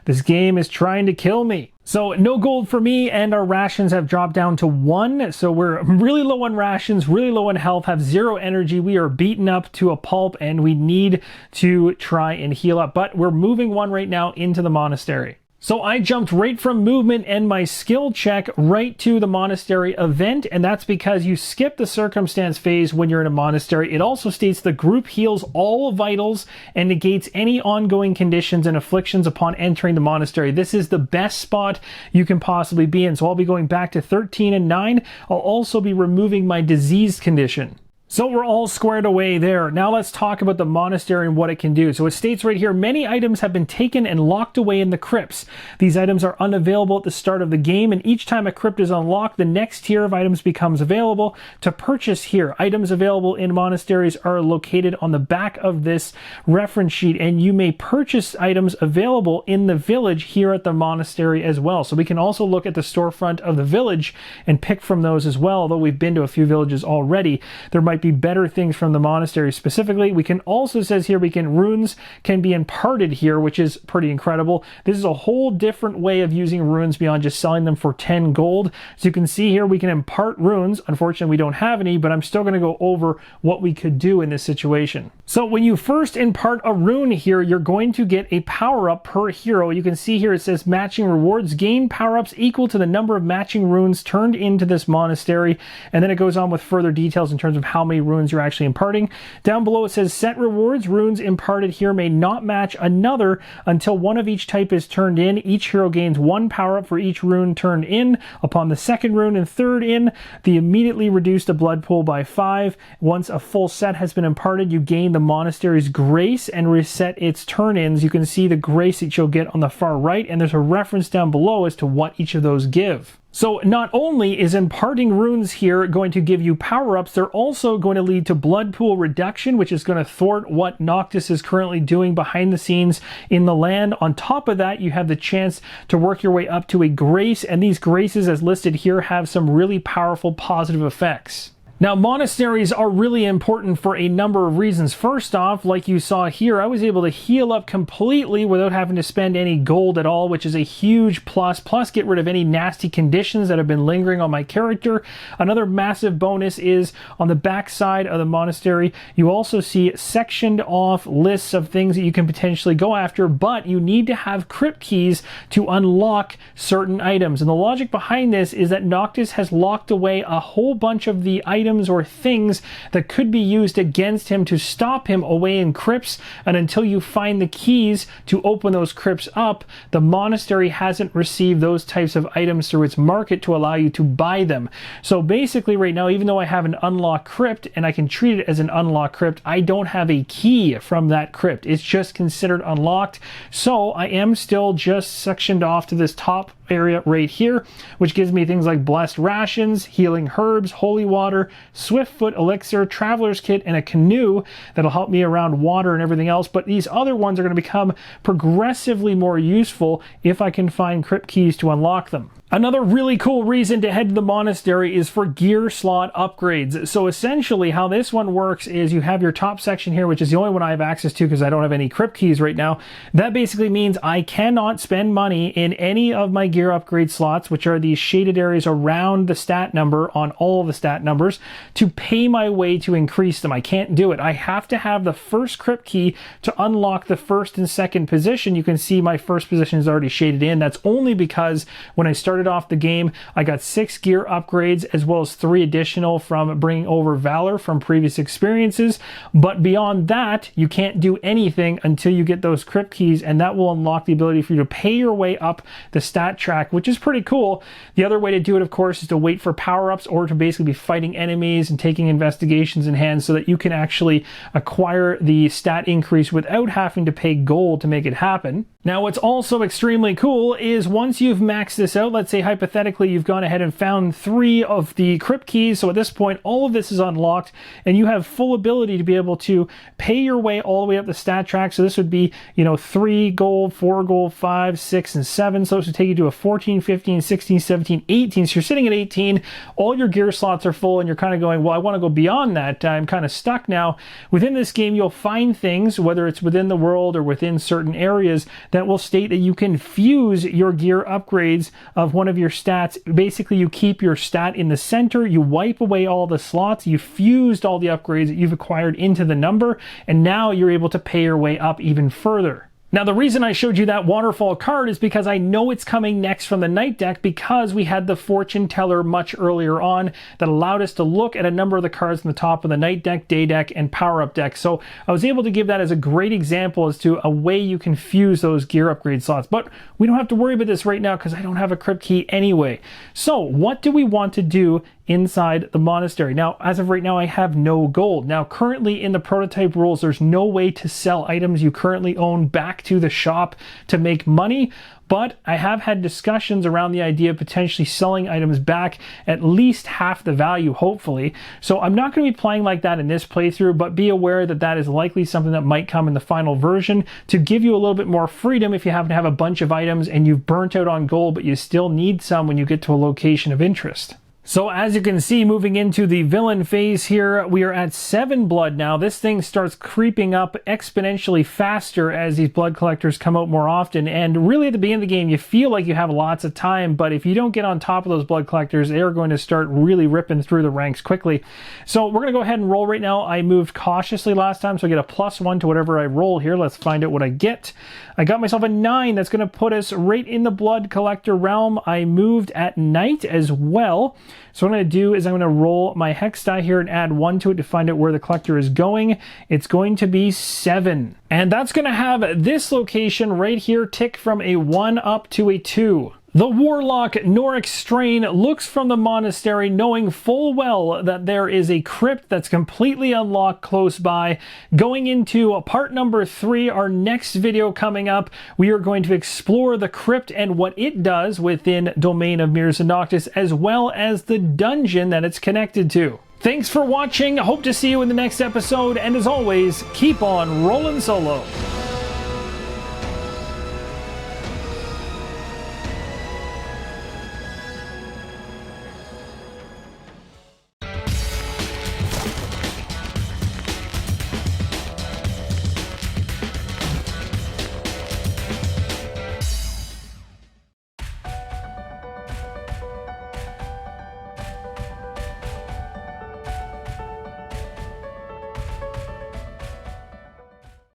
This game is trying to kill me. So no gold for me, and our rations have dropped down to 1. So we're really low on rations, really low on health, have 0 energy. We are beaten up to a pulp, and we need to try and heal up. But we're moving 1 right now into the monastery. So I jumped right from movement and my skill check right to the monastery event, and that's because you skip the circumstance phase when you're in a monastery. It also states the group heals all vitals and negates any ongoing conditions and afflictions upon entering the monastery. This is the best spot you can possibly be in. So I'll be going back to 13 and 9. I'll also be removing my disease condition. So we're all squared away there. Now let's talk about the monastery and what it can do. So it states right here, many items have been taken and locked away in the crypts. These items are unavailable at the start of the game, and each time a crypt is unlocked, the next tier of items becomes available to purchase here. Items available in monasteries are located on the back of this reference sheet, and you may purchase items available in the village here at the monastery as well. So we can also look at the storefront of the village and pick from those as well, although we've been to a few villages already. There might be better things from the monastery specifically. We can also, says here, runes can be imparted here, which is pretty incredible. This is a whole different way of using runes beyond just selling them for 10 gold. So you can see here we can impart runes. Unfortunately, we don't have any, but I'm still going to go over what we could do in this situation. So when you first impart a rune here, you're going to get a power-up per hero. You can see here it says matching rewards, gain power-ups equal to the number of matching runes turned into this monastery, and then it goes on with further details in terms of how many runes you're actually imparting. Down below it says set rewards. Runes imparted here may not match another until one of each type is turned in. Each hero gains 1 power-up for each rune turned in. Upon the second rune and third in, they immediately reduce the blood pool by 5. Once a full set has been imparted, you gain the monastery's grace and reset its turn-ins. You can see the grace that you'll get on the far right, and there's a reference down below as to what each of those give. So not only is imparting runes here going to give you power-ups, they're also going to lead to blood pool reduction, which is going to thwart what Noctis is currently doing behind the scenes in the land. On top of that, you have the chance to work your way up to a grace, and these graces, as listed here, have some really powerful positive effects. Now, monasteries are really important for a number of reasons. First off, like you saw here, I was able to heal up completely without having to spend any gold at all, which is a huge plus. Plus, get rid of any nasty conditions that have been lingering on my character. Another massive bonus is on the back side of the monastery, you also see sectioned off lists of things that you can potentially go after, but you need to have crypt keys to unlock certain items. And the logic behind this is that Noctis has locked away a whole bunch of the items or things that could be used against him to stop him away in crypts, and until you find the keys to open those crypts up, the monastery hasn't received those types of items through its market to allow you to buy them. So basically right now, even though I have an unlocked crypt and I can treat it as an unlocked crypt, I don't have a key from that crypt. It's just considered unlocked. So I am still just sectioned off to this top area right here, which gives me things like blessed rations, healing herbs, holy water, swiftfoot elixir, traveler's kit, and a canoe that'll help me around water and everything else. But these other ones are going to become progressively more useful if I can find crypt keys to unlock them. Another really cool reason to head to the monastery is for gear slot upgrades. So essentially how this one works is you have your top section here, which is the only one I have access to because I don't have any crypt keys right now. That basically means I cannot spend money in any of my gear upgrade slots, which are these shaded areas around the stat number on all of the stat numbers, to pay my way to increase them. I can't do it. I have to have the first crypt key to unlock the first and second position. You can see my first position is already shaded in. That's only because when I started off the game, I got 6 gear upgrades as well as 3 additional from bringing over Valor from previous experiences. But beyond that, you can't do anything until you get those crypt keys, and that will unlock the ability for you to pay your way up the stat track, which is pretty cool. The other way to do it, of course, is to wait for power-ups or to basically be fighting enemies and taking investigations in hand so that you can actually acquire the stat increase without having to pay gold to make it happen. Now, what's also extremely cool is once you've maxed this out, let's say hypothetically you've gone ahead and found 3 of the crypt keys, so at this point all of this is unlocked and you have full ability to be able to pay your way all the way up the stat track. So this would be, 3 gold, 4 gold, 5, 6, and 7. So this would take you to a 14, 15, 16, 17, 18. So you're sitting at 18, all your gear slots are full, and you're kind of going, well, I want to go beyond that. I'm kind of stuck now. Within this game, you'll find things, whether it's within the world or within certain areas, that will state that you can fuse your gear upgrades of one of your stats. Basically, you keep your stat in the center, you wipe away all the slots, you fused all the upgrades that you've acquired into the number, and now you're able to pay your way up even further. Now, the reason I showed you that waterfall card is because I know it's coming next from the night deck, because we had the fortune teller much earlier on that allowed us to look at a number of the cards on the top of the night deck, day deck, and power-up deck. So I was able to give that as a great example as to a way you can fuse those gear upgrade slots. But we don't have to worry about this right now because I don't have a crypt key anyway. So what do we want to do inside the monastery? Now, as of right now, I have no gold. Now, currently in the prototype rules, there's no way to sell items you currently own back to the shop to make money, but I have had discussions around the idea of potentially selling items back at least half the value, hopefully. So I'm not going to be playing like that in this playthrough, but be aware that that is likely something that might come in the final version to give you a little bit more freedom if you happen to have a bunch of items and you've burnt out on gold, but you still need some when you get to a location of interest. So as you can see, moving into the villain phase here, we are at 7 blood now. This thing starts creeping up exponentially faster as these blood collectors come out more often. And really at the beginning of the game, you feel like you have lots of time, but if you don't get on top of those blood collectors, they are going to start really ripping through the ranks quickly. So we're going to go ahead and roll right now. I moved cautiously last time, so I get a +1 to whatever I roll here. Let's find out what I get. I got myself a 9. That's going to put us right in the blood collector realm. I moved at night as well. So what I'm going to do is I'm going to roll my hex die here and add 1 to it to find out where the collector is going. It's going to be 7. And that's going to have this location right here tick from a 1 up to a 2. The warlock Noric Strain looks from the monastery, knowing full well that there is a crypt that's completely unlocked close by. Going into part number 3, our next video coming up, we are going to explore the crypt and what it does within Domain of Mirza Noctis, as well as the dungeon that it's connected to. Thanks for watching. Hope to see you in the next episode, and as always, keep on rolling solo.